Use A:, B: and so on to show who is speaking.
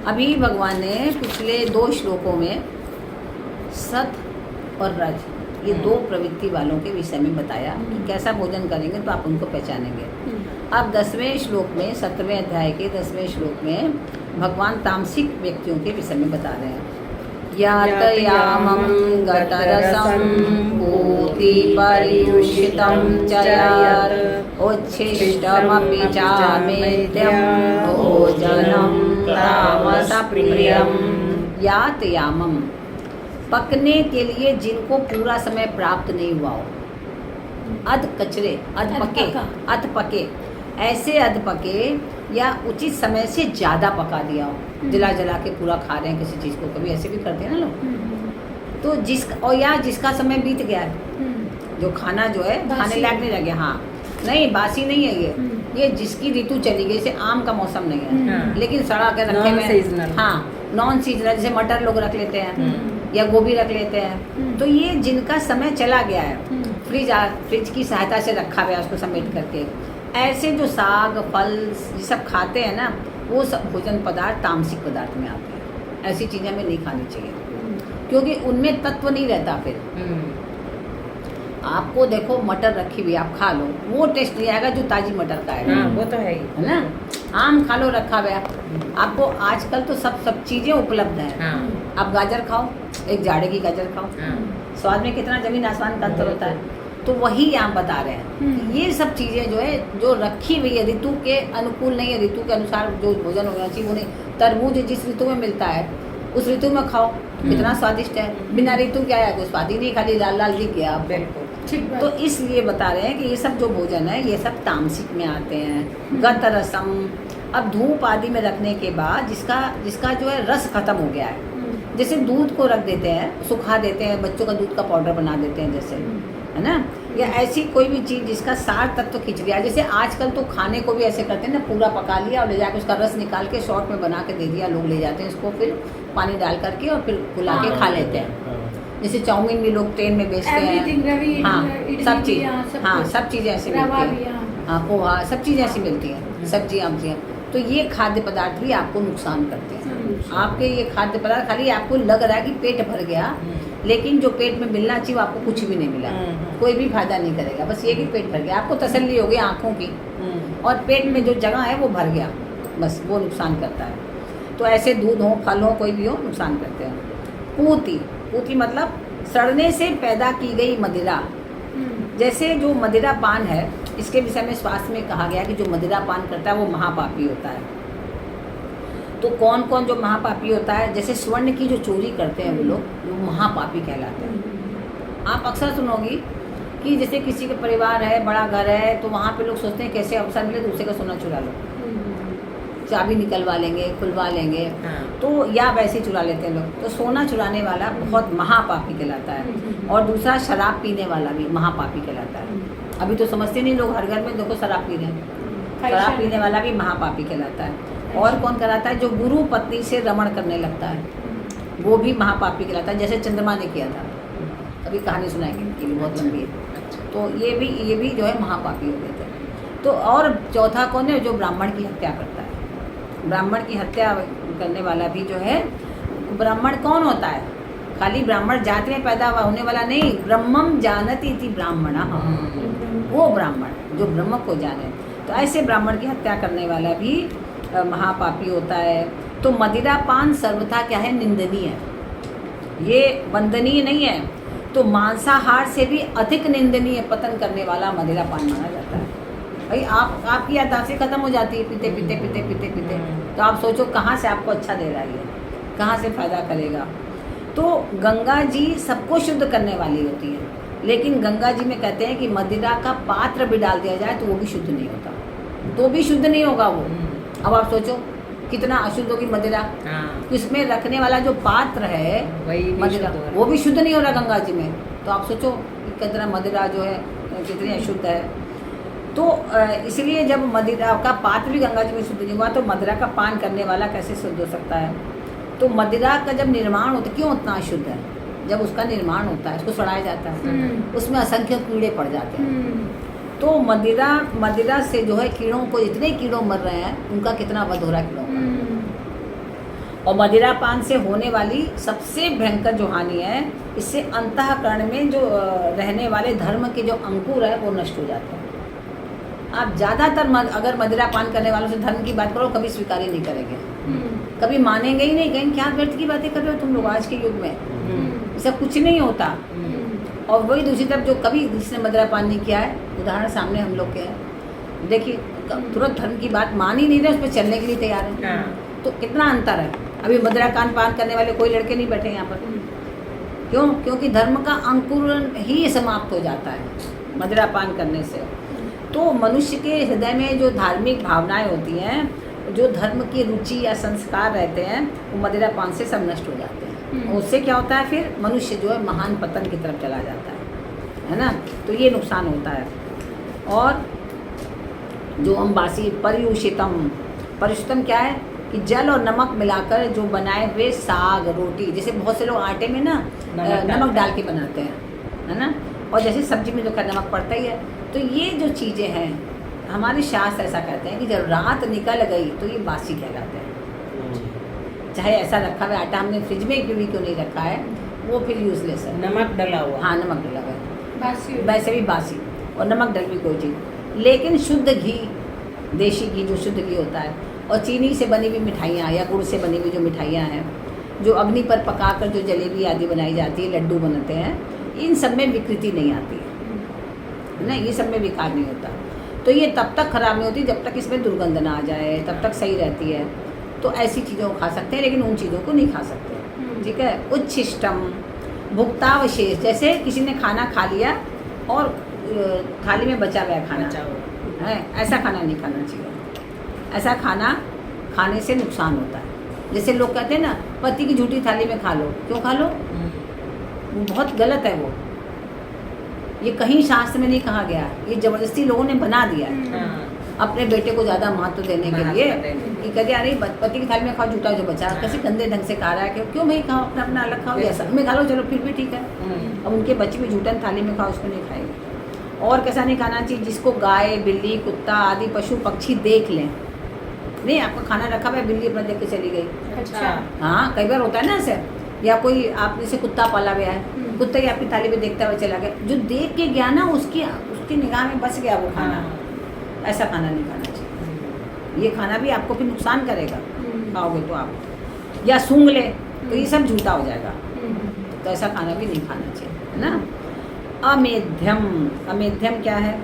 A: अभी भगवान ने पिछले 2 श्लोकों में सत और रज ये 2 प्रवृत्ति वालों के विषय में बताया कि कैसा भोजन करेंगे तो आप उनको पहचानेंगे। अब 10वें श्लोक में 17वें अध्याय के 10वें श्लोक में भगवान तामसिक व्यक्तियों के विषय में बता रहे हैं। यातयामं गतरसं पूति पर्युषितं च यत् उच्छिष्टमपि चामेत्यं भोजनं तामसप्रियं। यातयामं पकने के लिए जिनको पूरा समय प्राप्त नहीं हुआ हो, अध कचरे अध पके ऐसे अध पके या उचित समय से ज़्यादा पका दिया हो, जला जला के पूरा खा रहे हैं किसी चीज़ को, कभी ऐसे भी करते हैं ना लोग। तो जिसका समय बीत गया है, जो खाना जो है खाने लायक नहीं रह गया, हाँ नहीं बासी नहीं है ये जिसकी ऋतु चली गई, जैसे आम का मौसम नहीं है लेकिन सड़ा के रखे में, हाँ नॉन सीजनल, जैसे मटर लोग रख लेते हैं या गोभी रख लेते हैं। तो ये जिनका समय चला गया है, फ्रिज की सहायता से रखा हुआ है उसको समेट करके, ऐसे जो साग फल ये सब खाते हैं ना, वो सब भोजन पदार्थ तामसिक पदार्थ में आते हैं। ऐसी चीज़ें हमें नहीं खानी चाहिए क्योंकि उनमें तत्व नहीं रहता। फिर आपको देखो मटर रखी हुई आप खा लो, वो टेस्ट नहीं आएगा जो ताजी मटर का है।
B: वो तो है ही,
A: है ना। आम खा लो रखा हुआ, आपको आजकल तो सब चीज़ें उपलब्ध हैं। आप गाजर खाओ, एक जाड़े की गाजर खाओ, स्वाद में कितना जमीन आसमान का अंतर होता है। तो वही यहाँ बता रहे हैं कि ये सब चीज़ें जो है जो रखी हुई है ऋतु के अनुकूल नहीं है, ऋतु के अनुसार जो भोजन होना चाहिए वो नहीं। तरबूज जिस ऋतु में मिलता है उस ऋतु में खाओ, कितना स्वादिष्ट है। बिना ऋतु क्या है, कोई स्वाद ही नहीं, खाली लाल लाल दिख गया।
B: बिल्कुल।
A: तो इसलिए बता रहे हैं कि ये सब जो भोजन है ये सब तामसिक में आते हैं। गत रसम, अब धूप आदि में रखने के बाद जिसका जो है रस खत्म हो गया है, जैसे दूध को रख देते हैं, सुखा देते हैं, बच्चों का दूध का पाउडर बना देते हैं जैसे, है ना। या ऐसी कोई भी चीज़ जिसका सार तत्व खिंच गया, जैसे आजकल तो खाने को भी ऐसे करते हैं ना, पूरा पका लिया और ले जाकर उसका रस निकाल के शॉर्ट में बना के दे दिया, लोग ले जाते हैं इसको, फिर पानी डाल करके और फिर फुला के खा लेते हैं। जैसे चाउमीन भी लोग ट्रेन में बेचते हैं, हाँ सब चीज़, हाँ सब चीज़ें ऐसी मिलती हैं, हाँ पोहा सब चीज़ें ऐसी मिलती हैं, सब्जियाँ वब्जियाँ। तो ये खाद्य पदार्थ भी आपको नुकसान करते हैं। आपके ये खाद्य पदार्थ खाली आपको लग रहा है कि पेट भर गया, लेकिन जो पेट में मिलना चाहिए आपको कुछ भी नहीं मिला, कोई भी फायदा नहीं करेगा। बस ये कि पेट भर गया, आपको तसल्ली हो गई आँखों की, और पेट में जो जगह है वो भर गया, बस वो नुकसान करता है। तो ऐसे दूध हो, फल हो, कोई भी हो, नुकसान करते हैं। पूती मतलब सड़ने से पैदा की गई मदिरा। जैसे जो मदिरा पान है, इसके विषय में शास्त्र में कहा गया कि जो मदिरा पान करता है वो महापापी होता है। तो कौन कौन जो महापापी होता है, जैसे स्वर्ण की जो चोरी करते हैं वो लोग, वो महापापी कहलाते हैं। आप अक्सर सुनोगी कि जैसे किसी का परिवार है, बड़ा घर है, तो वहाँ पे लोग सोचते हैं कैसे अवसर मिले दूसरे का सोना चुरा लो, चाबी निकलवा लेंगे, खुलवा लेंगे, तो या वैसे चुरा लेते हैं लोग। तो सोना चुराने वाला बहुत महापापी कहलाता है। और दूसरा शराब पीने वाला भी महापापी कहलाता है। अभी तो समझते नहीं लोग, हर घर में देखो शराब पी रहे हैं। शराब पीने वाला भी महापापी कहलाता है। और कौन कहलाता है, जो गुरु पत्नी से रमण करने लगता है, वो भी महापापी कहलाता है। जैसे चंद्रमा ने किया था, अभी कहानी सुनाएंगे, ये भी बहुत लंबी है। तो ये भी जो है महापापी हो गए थे। तो और चौथा कौन है, जो ब्राह्मण की हत्या करता है। ब्राह्मण की हत्या करने वाला भी जो है, ब्राह्मण कौन होता है, खाली ब्राह्मण जाति में पैदा होने वाला नहीं, ब्रह्मम जानती थी ब्राह्मण, वो ब्राह्मण जो ब्रह्म को जाने। तो ऐसे ब्राह्मण की हत्या करने वाला भी महापापी होता है। तो मदिरा पान सर्वथा क्या है, निंदनीय है, ये वंदनीय नहीं है। तो मांसाहार से भी अधिक निंदनीय पतन करने वाला मदिरा पान माना जाता है। भाई आपकी याददाश्त खत्म हो जाती है पीते पीते पीते पीते पीते। तो आप सोचो कहाँ से आपको अच्छा दे रहा है, कहाँ से फायदा करेगा। तो गंगा जी सबको शुद्ध करने वाली होती है, लेकिन गंगा जी में कहते हैं कि मदिरा का पात्र भी डाल दिया जाए तो वो भी शुद्ध नहीं होता, तो भी शुद्ध नहीं होगा वो। अब आप सोचो कितना अशुद्ध होगी मदिरा। इसमें रखने वाला जो पात्र है मदिरा, वो भी शुद्ध नहीं हो रहा गंगा जी में। तो आप सोचो कितना मदिरा जो है कितनी अशुद्ध है। तो इसलिए जब मदिरा का पात्र भी गंगा जी में शुद्ध नहीं हुआ, तो मदिरा का पान करने वाला कैसे शुद्ध हो सकता है। तो मदिरा का जब निर्माण होता, क्यों उतना अशुद्ध है, जब उसका निर्माण होता है, उसको सड़ाया जाता है, उसमें असंख्य कीड़े पड़ जाते हैं। तो मदिरा से जो है कीड़ों को, इतने कीड़ों मर रहे हैं, उनका कितना वध हो रहा है कीड़ों का। और मदिरापान से होने वाली सबसे भयंकर जो हानि है, इससे अंतःकरण में जो रहने वाले धर्म के जो अंकुर है वो नष्ट हो जाते हैं। आप ज़्यादातर अगर मदिरापान करने वालों से धर्म की बात करो, कभी स्वीकार ही नहीं करेंगे, कभी मानेंगे ही नहीं, कहेंगे क्या व्यर्थ की बातें कर रहे हो तुम लोग आज के युग में, ऐसा कुछ नहीं होता। और वही दूसरी तरफ जो कभी जिसने मदिरापान नहीं किया है, उदाहरण सामने हम लोग के हैं, देखिए तुरंत धर्म की बात मान ही नहीं रहे, उस पर चलने के लिए तैयार है। तो कितना अंतर है। अभी मदिरापान पान करने वाले कोई लड़के नहीं बैठे यहाँ पर, क्यों? क्योंकि धर्म का अंकुरण ही समाप्त हो जाता है मदिरापान करने से। तो मनुष्य के हृदय में जो धार्मिक भावनाएं होती हैं, जो धर्म की रुचि या संस्कार रहते हैं, वो मदिरापान से सब नष्ट हो जाते हैं। उससे क्या होता है, फिर मनुष्य जो है महान पतन की तरफ चला जाता है ना। तो ये नुकसान होता है। और जो अम्बासी पर्युषितम, पर्युषितम क्या है कि जल और नमक मिलाकर जो बनाए हुए साग रोटी, जैसे बहुत से लोग आटे में ना नमक डाल के बनाते हैं, है ना। और जैसे सब्जी में जो का नमक पड़ता ही है। तो ये जो चीज़ें हैं, हमारे शास्त्र ऐसा कहते हैं कि जब रात निकल गई तो ये बासी कहलाते हैं। चाहे ऐसा रखा हुआ आटा हमने फ्रिज में क्यों नहीं रखा है, वो फिर यूजलेस है।
B: नमक डला हुआ,
A: हाँ नमक डला हुआ है, वैसे भी बासी। और नमक डल भी कोई चीज़, लेकिन शुद्ध घी, देशी घी जो शुद्ध घी होता है, और चीनी से बनी हुई मिठाइयाँ या गुड़ से बनी हुई जो मिठाइयाँ हैं, जो अग्नि पर पकाकर जो जलेबी आदि बनाई जाती है, लड्डू बनते हैं, इन सब में विकृति नहीं आती है ना, ये सब में विकार नहीं होता। तो ये तब तक खराब नहीं होती जब तक इसमें दुर्गंध ना आ जाए, तब तक सही रहती है। तो ऐसी चीज़ों को खा सकते हैं, लेकिन उन चीज़ों को नहीं खा सकते, ठीक है। उच्छिष्टम, भुक्तावशेष, जैसे किसी ने खाना खा लिया और थाली में बचा हुआ खाना है, ऐसा खाना नहीं खाना चाहिए। ऐसा खाना खाने से नुकसान होता है। जैसे लोग कहते हैं ना, पति की झूठी थाली में खा लो, क्यों खा लो, वो बहुत गलत है। वो ये कहीं शास्त्र में नहीं कहा गया, ये ज़बरदस्ती लोगों ने बना दिया है अपने बेटे को ज़्यादा महत्व देने के लिए, कि कहते अरे पति की थाली में खाओ झूठा जो बचा, कैसे गंदे ढंग से खा रहा है, क्यों भाई खाओ, अपना अपना अलग खाओ, या सब में खा लो, चलो फिर भी ठीक है। अब उनके बच्चे भी झूठन थाली में खाओ, उसको नहीं खाएंगे। और कैसा नहीं खाना चाहिए, जिसको गाय बिल्ली कुत्ता आदि पशु पक्षी देख लें। नहीं, आपका खाना रखा हुआ है, बिल्ली अपना देख के चली गई,
B: अच्छा
A: हाँ कई बार होता है ना ऐसे, या कोई आप जैसे कुत्ता पाला हुआ है, कुत्ता ही आपकी थाली में देखता हुआ चला गया, जो देख के गया ना, उसकी निगाह में बस गया वो खाना। ऐसा खाना नहीं खाना चाहिए, ये खाना भी आपको फिर नुकसान करेगा खाओगे तो आप, या सूंघ ले तो ये सब झूठा हो जाएगा। तो ऐसा खाना भी नहीं खाना चाहिए, है ना। अमेध्यम, अमेध्यम क्या है,